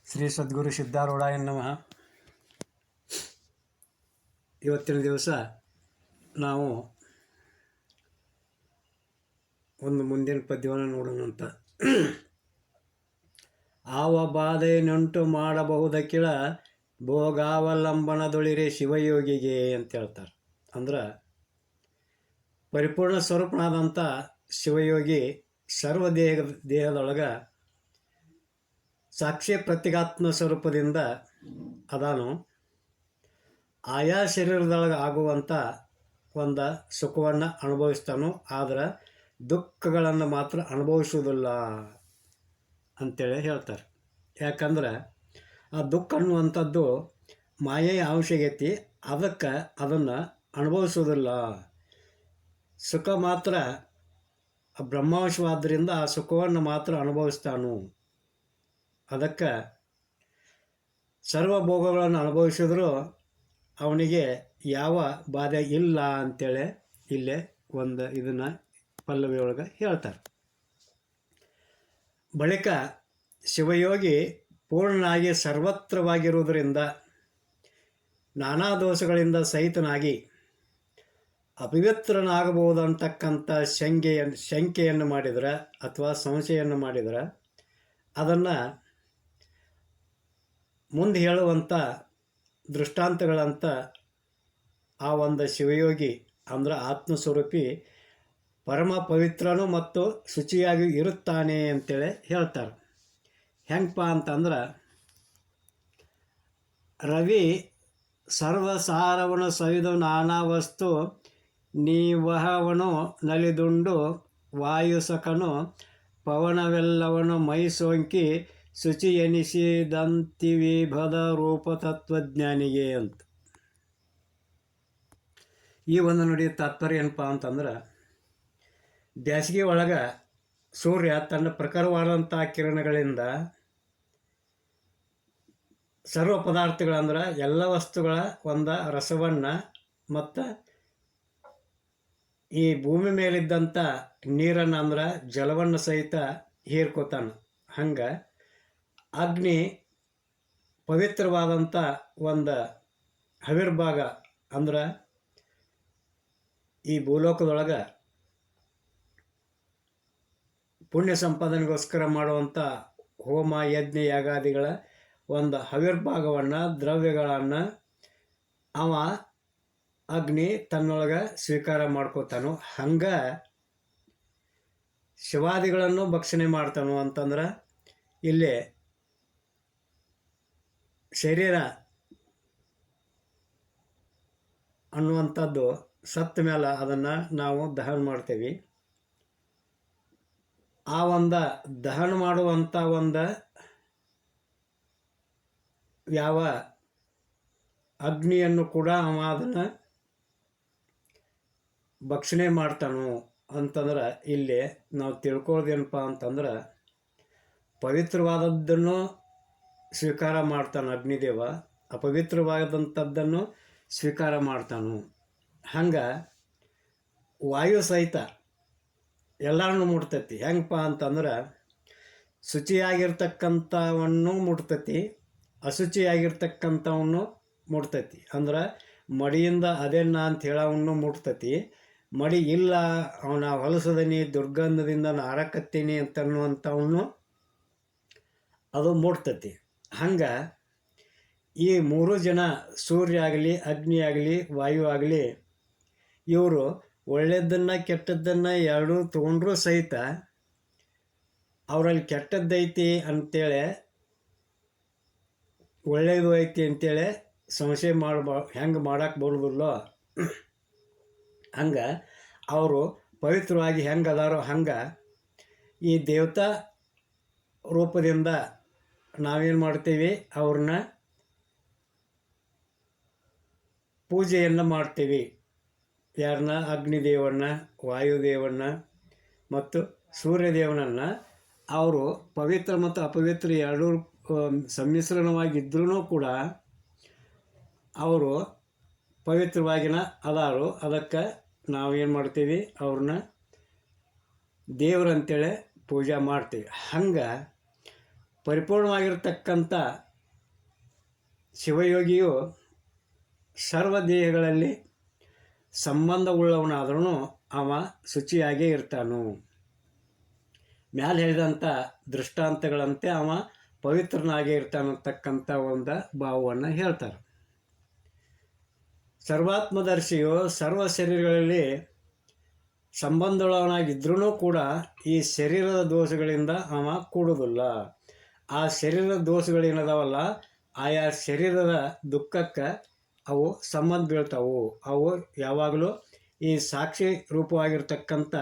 ಶ್ರೀ ಸದ್ಗುರು ಸಿದ್ಧಾರೂಢಾಯ ನಮಃ. ಇವತ್ತಿನ ದಿವಸ ನಾವು ಒಂದು ಮುಂದಿನ ಪದ್ಯವನ್ನು ನೋಡೋಣಂತ. ಆವ ಬಾಧೆಯನ್ನುಂಟು ಮಾಡಬಹುದಕ್ಕಿಳ ಭೋಗಾವಲಂಬನದೊಳಿರೆ ಶಿವಯೋಗಿಗೆ ಅಂತ ಹೇಳ್ತಾರೆ. ಅಂದ್ರೆ ಪರಿಪೂರ್ಣ ಸ್ವರೂಪನಾದಂಥ ಶಿವಯೋಗಿ ಸರ್ವ ದೇಹದೊಳಗೆ ಸಾಕ್ಷಿ ಪ್ರತ್ಯಗಾತ್ಮ ಸ್ವರೂಪದಿಂದ ಅದಾನು. ಆಯಾ ಶರೀರದೊಳಗೆ ಆಗುವಂಥ ಒಂದು ಸುಖವನ್ನು ಅನುಭವಿಸ್ತಾನು, ಆದರೆ ದುಃಖಗಳನ್ನು ಮಾತ್ರ ಅನುಭವಿಸುವುದಿಲ್ಲ ಅಂತೇಳಿ ಹೇಳ್ತಾರೆ. ಯಾಕಂದ್ರೆ ಆ ದುಃಖ ಅನ್ನುವಂಥದ್ದು ಮಾಯೆಯ ಅವಶ್ಯಕತೆ, ಅದಕ್ಕೆ ಅದನ್ನು ಅನುಭವಿಸುವುದಿಲ್ಲ. ಸುಖ ಮಾತ್ರ ಬ್ರಹ್ಮಾಂಶವಾದ್ದರಿಂದ ಆ ಸುಖವನ್ನು ಮಾತ್ರ ಅನುಭವಿಸ್ತಾನು. ಅದಕ್ಕೆ ಸರ್ವ ಭೋಗಗಳನ್ನು ಅನುಭವಿಸಿದ್ರು ಅವನಿಗೆ ಯಾವ ಬಾಧೆ ಇಲ್ಲ ಅಂತೇಳಿ ಇಲ್ಲೇ ಒಂದು ಇದನ್ನು ಪಲ್ಲವಿಯೊಳಗೆ ಹೇಳ್ತಾರೆ. ಬಳಿಕ ಶಿವಯೋಗಿ ಪೂರ್ಣನಾಗಿ ಸರ್ವತ್ರವಾಗಿರುವುದರಿಂದ ನಾನಾ ದೋಷಗಳಿಂದ ಸಹಿತನಾಗಿ ಅಪವಿತ್ರನಾಗಬಹುದಂತಕ್ಕಂಥ ಶಂಕೆಯನ್ನು ಮಾಡಿದರೆ ಅಥವಾ ಸಂಶಯವನ್ನು ಮಾಡಿದರೆ ಅದನ್ನು ಮುಂದೆ ಹೇಳುವಂಥ ದೃಷ್ಟಾಂತಗಳಂತ ಆ ಒಂದು ಶಿವಯೋಗಿ ಅಂದ್ರೆ ಆತ್ಮಸ್ವರೂಪಿ ಪರಮ ಪವಿತ್ರನೂ ಮತ್ತು ಶುಚಿಯಾಗಿ ಇರುತ್ತಾನೆ ಅಂತೇಳಿ ಹೇಳ್ತಾರೆ. ಹೆಂಗಪ್ಪ ಅಂತಂದ್ರೆ, ರವಿ ಸರ್ವಸಾರವನು ಸವಿದು ನಾನಾ ವಸ್ತು ನೀವಹವನು ನಲಿದುಂಡು ವಾಯುಸಕನು ಪವನವೆಲ್ಲವನು ಮೈ ಸೋಂಕಿ ಶುಚಿ ಎನಿಸಿದಂತಿವಿಭದ ರೂಪ ತತ್ವಜ್ಞಾನಿಗೆ ಅಂತ. ಈ ಒಂದು ನುಡಿ ತಾತ್ಪರ್ಯ ಏನಪ್ಪ ಅಂತಂದ್ರೆ, ಬೇಸಿಗೆ ಒಳಗೆ ಸೂರ್ಯ ತನ್ನ ಪ್ರಖರವಾದಂಥ ಕಿರಣಗಳಿಂದ ಸರ್ವ ಪದಾರ್ಥಗಳಂದ್ರೆ ಎಲ್ಲ ವಸ್ತುಗಳ ಒಂದು ರಸವನ್ನು ಮತ್ತು ಈ ಭೂಮಿ ಮೇಲಿದ್ದಂಥ ನೀರನ್ನು ಅಂದ್ರೆ ಜಲವನ್ನು ಸಹಿತ ಹೀರ್ಕೋತಾನೆ. ಹಂಗೆ ಅಗ್ನಿ ಪವಿತ್ರವಾದಂಥ ಒಂದು ಹವಿರ್ಭಾಗ ಅಂದ್ರೆ ಈ ಭೂಲೋಕದೊಳಗೆ ಪುಣ್ಯ ಸಂಪಾದನೆಗೋಸ್ಕರ ಮಾಡುವಂಥ ಹೋಮ ಯಜ್ಞ ಯಾಗಾದಿಗಳ ಒಂದು ಹವಿರ್ಭಾಗವನ್ನು ದ್ರವ್ಯಗಳನ್ನು ಅವ ಅಗ್ನಿ ತನ್ನೊಳಗೆ ಸ್ವೀಕಾರ ಮಾಡ್ಕೋತಾನು. ಹಂಗೆ ಶಿವಾದಿಗಳನ್ನು ಭಕ್ಷಣೆ ಮಾಡ್ತಾನು ಅಂತಂದ್ರೆ ಇಲ್ಲಿ ಶರೀರ ಅನ್ನುವಂಥದ್ದು ಸತ್ತ ಮೇಲೆ ಅದನ್ನು ನಾವು ದಹನ ಮಾಡ್ತೇವೆ. ಆ ಒಂದು ದಹನ ಮಾಡುವಂಥ ಒಂದು ಯಾವ ಅಗ್ನಿಯನ್ನು ಕೂಡ ಅವ ಅದನ್ನು ಭಕ್ಷಣೆ ಮಾಡ್ತಾನು ಅಂತಂದ್ರೆ ಇಲ್ಲಿ ನಾವು ತಿಳ್ಕೊಳ್ಳೋದೇನಪ್ಪ ಅಂತಂದ್ರೆ, ಪವಿತ್ರವಾದದ್ದನ್ನು ಸ್ವೀಕಾರ ಮಾಡ್ತಾನೆ ಅಗ್ನಿದೇವ, ಅಪವಿತ್ರವಾದಂಥದ್ದನ್ನು ಸ್ವೀಕಾರ ಮಾಡ್ತಾನು. ಹಂಗೆ ವಾಯು ಸಹಿತ ಎಲ್ಲರನ್ನೂ ಮುಟ್ತೈತಿ. ಹೆಂಗಪ್ಪ ಅಂತಂದ್ರೆ, ಶುಚಿಯಾಗಿರ್ತಕ್ಕಂಥವನ್ನು ಮುಟ್ತೈತಿ, ಅಶುಚಿಯಾಗಿರ್ತಕ್ಕಂಥವನ್ನು ಮುಟ್ತೈತಿ. ಅಂದ್ರೆ ಮಡಿಯಿಂದ ಅದೇನ ಅಂತ ಹೇಳೋವನ್ನು ಮುಟ್ತೈತಿ, ಮಡಿ ಇಲ್ಲ ಅವನ ಹೊಲಸದನಿ ದುರ್ಗಂಧದಿಂದ ನಾರಕತ್ತೀನಿ ಅಂತನ್ನುವಂಥವನ್ನು ಅದು ಮುಟ್ತೈತಿ. ಹಂಗೆ ಈ ಮೂರು ಜನ ಸೂರ್ಯ ಆಗಲಿ ಅಗ್ನಿ ಆಗಲಿ ವಾಯು ಆಗಲಿ ಇವರು ಒಳ್ಳೆಯದನ್ನು ಕೆಟ್ಟದ್ದನ್ನು ಎರಡೂ ತೊಗೊಂಡ್ರೂ ಸಹಿತ ಅವರಲ್ಲಿ ಕೆಟ್ಟದ್ದೈತಿ ಅಂಥೇಳಿ ಒಳ್ಳೆಯದು ಐತಿ ಅಂತೇಳಿ ಸಂಶಯ ಹೆಂಗೆ ಮಾಡೋಕ್ಕೆ ಬರೋದಿಲ್ಲೋ ಹಂಗೆ ಅವರು ಪವಿತ್ರವಾಗಿ ಹೆಂಗೆ ಅದಾರೋ ಹಂಗೆ ಈ ದೇವತಾ ರೂಪದಿಂದ ನಾವೇನು ಮಾಡ್ತೀವಿ, ಅವ್ರನ್ನ ಪೂಜೆಯನ್ನು ಮಾಡ್ತೀವಿ. ಯಾರನ್ನ? ಅಗ್ನಿದೇವನ್ನ, ವಾಯುದೇವನ್ನ ಮತ್ತು ಸೂರ್ಯದೇವನನ್ನು. ಅವರು ಪವಿತ್ರ ಮತ್ತು ಅಪವಿತ್ರ ಎರಡೂ ಸಮ್ಮಿಶ್ರಣವಾಗಿದ್ದರೂ ಕೂಡ ಅವರು ಪವಿತ್ರವಾಗಿನ ಅದಾರು. ಅದಕ್ಕೆ ನಾವೇನು ಮಾಡ್ತೀವಿ, ಅವ್ರನ್ನ ದೇವ್ರಂತೇಳಿ ಪೂಜೆ ಮಾಡ್ತೀವಿ. ಹಂಗೆ ಪರಿಪೂರ್ಣವಾಗಿರ್ತಕ್ಕಂಥ ಶಿವಯೋಗಿಯು ಸರ್ವ ದೇಹಗಳಲ್ಲಿ ಸಂಬಂಧವುಳ್ಳವನಾದ್ರೂ ಅವ ಶುಚಿಯಾಗೇ ಇರ್ತಾನು. ಮ್ಯಾಲೆ ಹೇಳಿದಂಥ ದೃಷ್ಟಾಂತಗಳಂತೆ ಅವ ಪವಿತ್ರನಾಗೇ ಇರ್ತಾನಂತಕ್ಕಂಥ ಒಂದು ಭಾವವನ್ನು ಹೇಳ್ತಾರೆ. ಸರ್ವಾತ್ಮದರ್ಶಿಯು ಸರ್ವ ಶರೀರಗಳಲ್ಲಿ ಸಂಬಂಧವುಳ್ಳವನಾಗಿದ್ರೂ ಕೂಡ ಈ ಶರೀರದ ದೋಷಗಳಿಂದ ಅವ ಕೂಡುವುದಿಲ್ಲ. ಆ ಶರೀರದ ದೋಷಗಳೇನದಾವಲ್ಲ, ಆಯಾ ಶರೀರದ ದುಃಖಕ್ಕೆ ಅವು ಸಂಬಂಧ ಬೀಳ್ತಾವು. ಅವು ಯಾವಾಗಲೂ ಈ ಸಾಕ್ಷಿ ರೂಪವಾಗಿರ್ತಕ್ಕಂಥ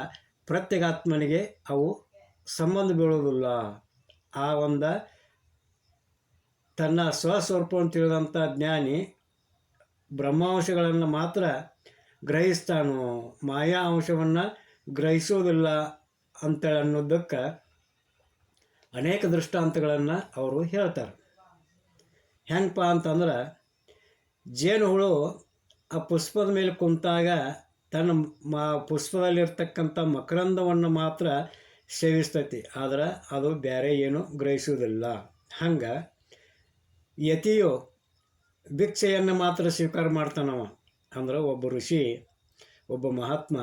ಪ್ರತ್ಯೇಗಾತ್ಮನಿಗೆ ಅವು ಸಂಬಂಧ ಬೀಳುವುದಿಲ್ಲ. ಆ ಒಂದು ತನ್ನ ಸ್ವಸ್ವರೂಪವನ್ನು ತಿಳಿದಂಥ ಜ್ಞಾನಿ ಬ್ರಹ್ಮಾಂಶಗಳನ್ನು ಮಾತ್ರ ಗ್ರಹಿಸ್ತಾನು, ಮಾಯಾ ಅಂಶವನ್ನು ಗ್ರಹಿಸೋದಿಲ್ಲ ಅಂತೇಳಿ ಅನ್ನೋದಕ್ಕೆ ಅನೇಕ ದೃಷ್ಟಾಂತಗಳನ್ನು ಅವರು ಹೇಳ್ತಾರೆ. ಹೆಂಗಪ್ಪ ಅಂತಂದ್ರೆ, ಜೇನುಹುಳು ಆ ಪುಷ್ಪದ ಮೇಲೆ ಕುಂತಾಗ ತನ್ನ ಪುಷ್ಪದಲ್ಲಿರ್ತಕ್ಕಂಥ ಮಕರಂದವನ್ನು ಮಾತ್ರ ಸೇವಿಸ್ತೈತಿ, ಆದ್ರೆ ಅದು ಬೇರೆ ಏನು ಗ್ರಹಿಸುವುದಿಲ್ಲ. ಹಂಗೆ ಯತಿಯು ಭಿಕ್ಷೆಯನ್ನು ಮಾತ್ರ ಸ್ವೀಕಾರ ಮಾಡ್ತಾನವ. ಅಂದ್ರೆ ಒಬ್ಬ ಋಷಿ, ಒಬ್ಬ ಮಹಾತ್ಮ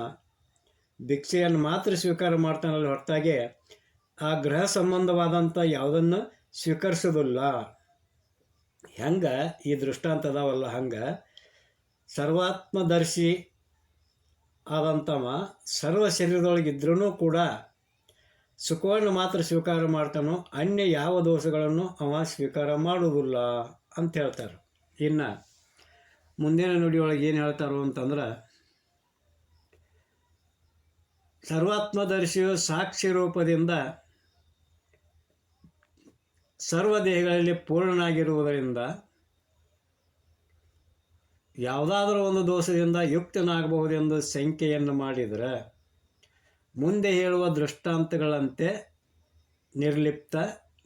ಭಿಕ್ಷೆಯನ್ನು ಮಾತ್ರ ಸ್ವೀಕಾರ ಮಾಡ್ತಾನಲ್ಲ, ಹೊರತಾಗಿ ಆ ಗ್ರಹ ಸಂಬಂಧವಾದಂಥ ಯಾವುದನ್ನು ಸ್ವೀಕರಿಸೋದಿಲ್ಲ. ಹೆಂಗೆ ಈ ದೃಷ್ಟಾಂತ ಅದಾವಲ್ಲ, ಹಂಗೆ ಸರ್ವಾತ್ಮದರ್ಶಿ ಆದಂಥವ ಸರ್ವ ಶರೀರದೊಳಗಿದ್ರೂ ಕೂಡ ಸುಖವನ್ನು ಮಾತ್ರ ಸ್ವೀಕಾರ ಮಾಡ್ತಾನೋ, ಅನ್ಯ ಯಾವ ದೋಷಗಳನ್ನು ಅವ ಸ್ವೀಕಾರ ಮಾಡುವುದಿಲ್ಲ ಅಂತ ಹೇಳ್ತಾರೆ. ಇನ್ನು ಮುಂದಿನ ನುಡಿಯೊಳಗೆ ಏನು ಹೇಳ್ತಾರೋ ಅಂತಂದ್ರೆ, ಸರ್ವಾತ್ಮದರ್ಶಿಯು ಸಾಕ್ಷಿ ರೂಪದಿಂದ ಸರ್ವ ದೇಹಗಳಲ್ಲಿ ಪೂರ್ಣನಾಗಿರುವುದರಿಂದ ಯಾವುದಾದ್ರೂ ಒಂದು ದೋಷದಿಂದ ಯುಕ್ತನಾಗಬಹುದೆಂದು ಶಂಕೆಯನ್ನು ಮಾಡಿದರೆ ಮುಂದೆ ಹೇಳುವ ದೃಷ್ಟಾಂತಗಳಂತೆ ನಿರ್ಲಿಪ್ತ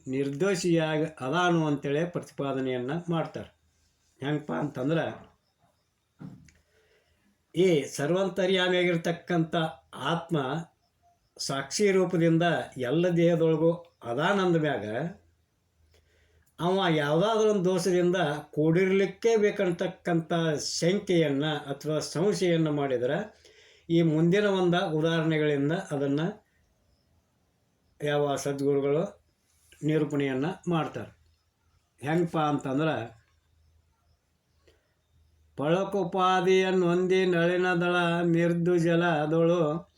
ನಿರ್ದೋಷಿಯಾಗಿ ಅದಾನು ಅಂತೇಳಿ ಪ್ರತಿಪಾದನೆಯನ್ನು ಮಾಡ್ತಾರೆ. ಹೆಂಗಪ್ಪ ಅಂತಂದ್ರೆ, ಈ ಸರ್ವಂತರ್ಯಾಮಿಯಾಗಿರ್ತಕ್ಕಂಥ ಆತ್ಮ ಸಾಕ್ಷಿ ರೂಪದಿಂದ ಎಲ್ಲ ದೇಹದೊಳಗೂ ಅದಾನಂದ ಮ್ಯಾಗ ಅವ ಯಾವುದಾದ್ರೂ ಒಂದು ದೋಷದಿಂದ ಕೂಡಿರಲಿಕ್ಕೆ ಬೇಕಂತಕ್ಕಂಥ ಶಂಕೆಯನ್ನು ಅಥವಾ ಸಂಶಯವನ್ನು ಮಾಡಿದರೆ ಈ ಮುಂದಿನ ಒಂದು ಉದಾಹರಣೆಗಳಿಂದ ಅದನ್ನು ಯಾವ ಸದ್ಗುರುಗಳು ನಿರೂಪಣೆಯನ್ನು ಮಾಡ್ತಾರೆ. ಹೆಂಗಪ್ಪ ಅಂತಂದ್ರೆ, ಪಳಕೋಪಾದಿಯನ್ನು ಹೊಂದಿ ನಳಿನದಳ ಮಿರ್ದು ಜಲದೊಳು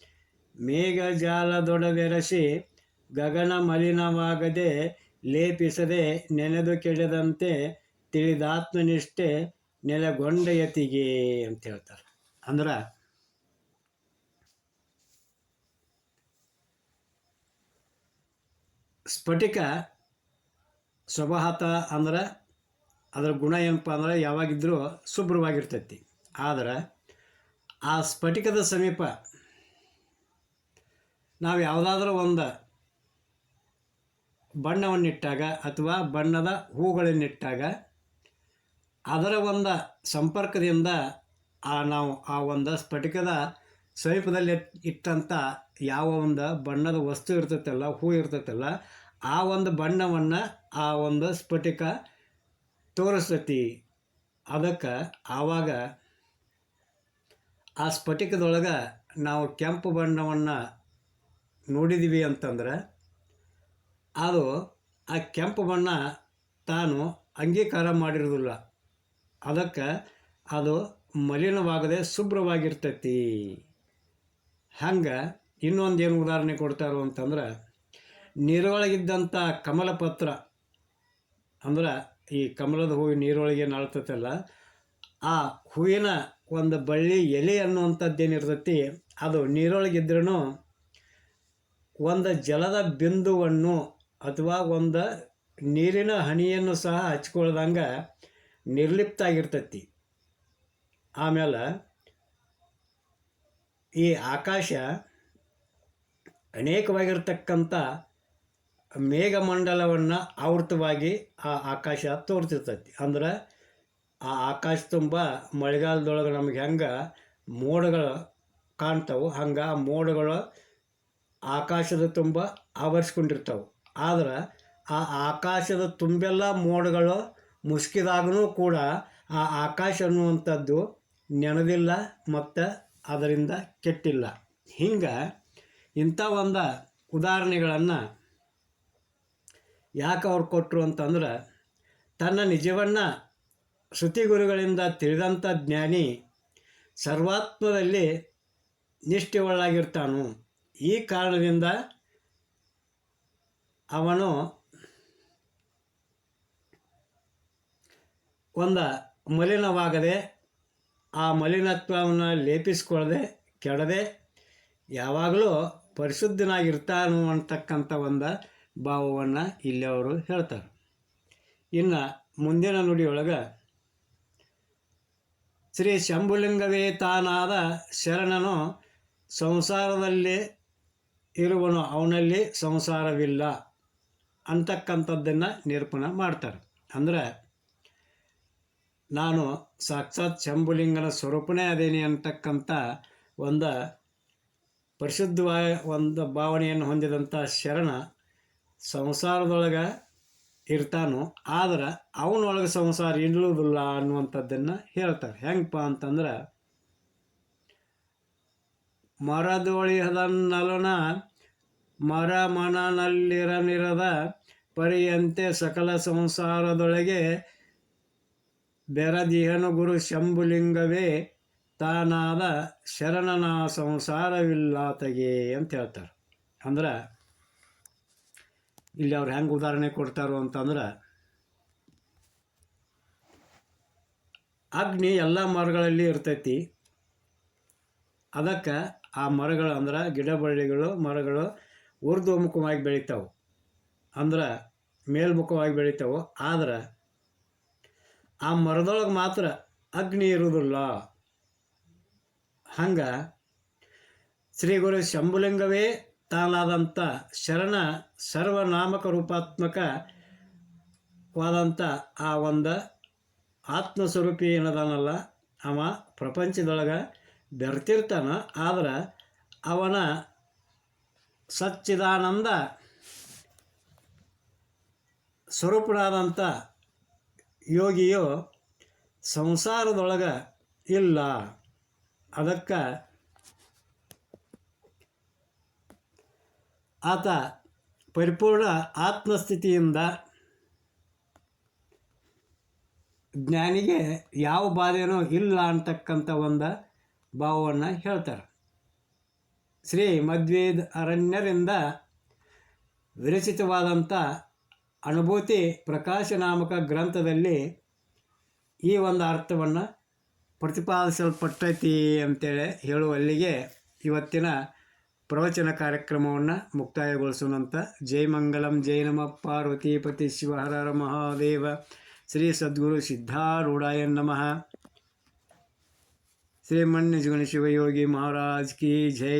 ಮೇಘ ಜಾಲದೊಡಬೆರಸಿ ಗಗನ ಮಲಿನವಾಗದೆ ಲೇಪಿಸದೆ ನೆನೆದು ಕೆಡದಂತೆ ತಿಳಿದಾತ್ಮನಿಷ್ಠೆ ನೆಲೆಗೊಂಡ ಯತಿಗೆ ಅಂತ ಹೇಳ್ತಾರೆ. ಅಂದ್ರೆ ಸ್ಫಟಿಕ ಸ್ವಭಾವತ ಅಂದ್ರೆ ಅದರ ಗುಣ ಏನಪ್ಪ ಅಂದ್ರೆ ಯಾವಾಗಿದ್ರೂ ಶುಭ್ರವಾಗಿರ್ತೈತಿ. ಆದರೆ ಆ ಸ್ಫಟಿಕದ ಸಮೀಪ ನಾವು ಯಾವುದಾದ್ರೂ ಒಂದು ಬಣ್ಣವನ್ನಿಟ್ಟಾಗ ಅಥವಾ ಬಣ್ಣದ ಹೂಗಳನ್ನಿಟ್ಟಾಗ ಅದರ ಒಂದು ಸಂಪರ್ಕದಿಂದ ನಾವು ಆ ಒಂದು ಸ್ಫಟಿಕದ ಸಮೀಪದಲ್ಲಿ ಇಟ್ಟಂಥ ಯಾವ ಒಂದು ಬಣ್ಣದ ವಸ್ತು ಇರ್ತೈತಲ್ಲ, ಹೂ ಇರ್ತೈತಲ್ಲ, ಆ ಒಂದು ಬಣ್ಣವನ್ನು ಆ ಒಂದು ಸ್ಫಟಿಕ ತೋರಿಸ್ತೈತಿ. ಅದಕ್ಕೆ ಆವಾಗ ಆ ಸ್ಫಟಿಕದೊಳಗೆ ನಾವು ಕೆಂಪು ಬಣ್ಣವನ್ನು ನೋಡಿದ್ದೀವಿ ಅಂತಂದ್ರೆ ಅದು ಆ ಕೆಂಪು ಬಣ್ಣ ತಾನು ಅಂಗೀಕಾರ ಮಾಡಿರೋದಿಲ್ಲ. ಅದಕ್ಕೆ ಅದು ಮಲಿನವಾಗದೆ ಶುಭ್ರವಾಗಿರ್ತೈತಿ. ಹಂಗೆ ಇನ್ನೊಂದೇನು ಉದಾಹರಣೆ ಕೊಡ್ತಾರೋ ಅಂತಂದ್ರೆ, ನೀರೊಳಗಿದ್ದಂಥ ಕಮಲಪತ್ರ ಅಂದ್ರೆ ಈ ಕಮಲದ ಹೂವಿನ ನೀರೊಳಗೆ ನಾಳ್ತೈತಲ್ಲ, ಆ ಹೂವಿನ ಒಂದು ಬಳ್ಳಿ ಎಲೆ ಅನ್ನುವಂಥದ್ದೇನಿರ್ತೈತಿ ಅದು ನೀರೊಳಗಿದ್ರೂ ಒಂದು ಜಲದ ಬಿಂದುವನ್ನು ಅಥವಾ ಒಂದು ನೀರಿನ ಹನಿಯನ್ನು ಸಹ ಹಚ್ಕೊಳ್ದಂಗೆ ನಿರ್ಲಿಪ್ತ ಆಗಿರ್ತೈತಿ. ಆಮೇಲೆ ಈ ಆಕಾಶ ಅನೇಕವಾಗಿರ್ತಕ್ಕಂಥ ಮೇಘಮಂಡಲವನ್ನು ಆವೃತವಾಗಿ ಆ ಆಕಾಶ ತೋರ್ತಿರ್ತೈತಿ. ಅಂದ್ರೆ ಆ ಆಕಾಶ ತುಂಬ ಮಳೆಗಾಲದೊಳಗೆ ನಮಗೆ ಹೆಂಗೆ ಮೋಡಗಳು ಕಾಣ್ತಾವೆ, ಹಂಗೆ ಆ ಮೋಡಗಳು ಆಕಾಶದ ತುಂಬ ಆವರಿಸ್ಕೊಂಡಿರ್ತಾವೆ. ಆದ್ರೆ ಆ ಆಕಾಶದ ತುಂಬೆಲ್ಲ ಮೋಡಗಳು ಮುಸುಕಿದಾಗೂ ಕೂಡ ಆ ಆಕಾಶ ಅನ್ನುವಂಥದ್ದು ನೆನೆದಿಲ್ಲ ಮತ್ತು ಅದರಿಂದ ಕೆಟ್ಟಿಲ್ಲ. ಹಿಂಗೆ ಇಂಥ ಒಂದು ಉದಾಹರಣೆಗಳನ್ನು ಯಾಕೆ ಅವ್ರು ಕೊಟ್ಟರು ಅಂತಂದ್ರೆ, ತನ್ನ ನಿಜವನ್ನು ಶ್ರುತಿಗುರುಗಳಿಂದ ತಿಳಿದಂಥ ಜ್ಞಾನಿ ಸರ್ವಾತ್ಮದಲ್ಲಿ ನಿಷ್ಠೆಯುಳ್ಳಾಗಿರ್ತಾನು. ಈ ಕಾರಣದಿಂದ ಅವನು ಒಂದು ಮಲಿನವಾಗದೆ, ಆ ಮಲಿನತ್ವವನ್ನು ಲೇಪಿಸ್ಕೊಳ್ಳದೆ, ಕೆಡದೆ ಯಾವಾಗಲೂ ಪರಿಶುದ್ಧನಾಗಿರ್ತಾನು ಅಂತಕ್ಕಂಥ ಒಂದು ಭಾವವನ್ನು ಇಲ್ಲಿ ಅವರು ಹೇಳ್ತಾರೆ. ಇನ್ನು ಮುಂದಿನ ನುಡಿಯೊಳಗೆ ಶ್ರೀ ಶಂಭುಲಿಂಗವೇ ತಾನಾದ ಶರಣನು ಸಂಸಾರದಲ್ಲಿ ಇರುವನು, ಅವನಲ್ಲಿ ಸಂಸಾರವಿಲ್ಲ ಅಂತಕ್ಕಂಥದ್ದನ್ನು ನಿರೂಪಣೆ ಮಾಡ್ತಾರೆ. ಅಂದರೆ ನಾನು ಸಾಕ್ಷಾತ್ ಶಂಭುಲಿಂಗನ ಸ್ವರೂಪನೇ ಅದೇನೆ ಅಂತಕ್ಕಂಥ ಒಂದು ಪರಿಶುದ್ಧವಾದ ಒಂದು ಭಾವನೆಯನ್ನು ಹೊಂದಿದಂಥ ಶರಣ ಸಂಸಾರದೊಳಗೆ ಇರ್ತಾನೋ, ಆದ್ರೆ ಅವನೊಳಗೆ ಸಂಸಾರ ಇಲ್ಲುವುದಿಲ್ಲ ಅನ್ನುವಂಥದ್ದನ್ನು ಹೇಳ್ತಾರೆ. ಹೆಂಗಪ್ಪ ಅಂತಂದ್ರೆ, ಮರದೊಳಿಹದನ್ನಲನ ಮರ ಮನನಲ್ಲಿರನಿರದ ಪರಿಯಂತೆ ಸಕಲ ಸಂಸಾರದೊಳಗೆ ಬೆರದಿಹನು ಗುರು ಶಂಭುಲಿಂಗವೇ ತಾನಾದ ಶರಣನ ಸಂಸಾರವಿಲ್ಲಾತಗೆ ಅಂತ ಹೇಳ್ತಾರೆ. ಅಂದ್ರೆ ಇಲ್ಲಿ ಅವ್ರು ಹೆಂಗೆ ಉದಾಹರಣೆ ಕೊಡ್ತಾರೋ ಅಂತಂದ್ರೆ, ಅಗ್ನಿ ಎಲ್ಲ ಮರಗಳಲ್ಲಿ ಇರ್ತೈತಿ. ಅದಕ್ಕೆ ಆ ಮರಗಳು ಅಂದ್ರೆ ಗಿಡ ಬಳ್ಳಿಗಳು ಮರಗಳು ಊರ್ಧ್ವಮುಖವಾಗಿ ಬೆಳಿತಾವೆ, ಅಂದ್ರೆ ಮೇಲ್ಮುಖವಾಗಿ ಬೆಳಿತಾವೆ. ಆದ್ರೆ ಆ ಮರದೊಳಗೆ ಮಾತ್ರ ಅಗ್ನಿ ಇರುವುದಿಲ್ಲ. ಹಂಗೆ ಶ್ರೀ ಗುರು ಶಂಭುಲಿಂಗವೇ ತಾನಾದಂಥ ಶರಣ ಸರ್ವನಾಮಕ ರೂಪಾತ್ಮಕವಾದಂಥ ಆ ಒಂದು ಆತ್ಮಸ್ವರೂಪಿ ಏನದಾನಲ್ಲ, ಅವ ಪ್ರಪಂಚದೊಳಗೆ ಬೆರ್ತಿರ್ತಾನ. ಆದ್ರೆ ಅವನ ಸಚ್ಚಿದಾನಂದ ಸ್ವರೂಪನಾದಂಥ ಯೋಗಿಯು ಸಂಸಾರದೊಳಗೆ ಇಲ್ಲ. ಅದಕ್ಕೆ ಆತ ಪರಿಪೂರ್ಣ ಆತ್ಮಸ್ಥಿತಿಯಿಂದ ಜ್ಞಾನಿಗೆ ಯಾವ ಬಾಧೆನೂ ಇಲ್ಲ ಅಂತಕ್ಕಂಥ ಒಂದು ಭಾವವನ್ನು ಹೇಳ್ತಾರೆ. ಶ್ರೀ ಮಧ್ವೇದ ಅರಣ್ಯರಿಂದ ವಿರಚಿತವಾದಂಥ ಅನುಭೂತಿ ಪ್ರಕಾಶ ನಾಮಕ ಗ್ರಂಥದಲ್ಲಿ ಈ ಒಂದು ಅರ್ಥವನ್ನು ಪ್ರತಿಪಾದಿಸಲ್ಪಟ್ಟೈತಿ ಅಂತೇಳಿ ಹೇಳುವಲ್ಲಿಗೆ ಇವತ್ತಿನ ಪ್ರವಚನ ಕಾರ್ಯಕ್ರಮವನ್ನು ಮುಕ್ತಾಯಗೊಳಿಸೋಣಂತ. ಜೈ ಮಂಗಲಂ, ಜೈ ನಮಃ ಪಾರ್ವತೀಪತಿ ಶಿವ ಹರ ಹರ ಮಹಾದೇವ. ಶ್ರೀ ಸದ್ಗುರು ಸಿದ್ಧಾರೂಢಾಯ ನಮಃ. ಶ್ರೀ ಮನ್ಯ ಜೀವನ ಶಿವಯೋಗಿ ಮಹಾರಾಜ್ ಕಿ ಜೈ.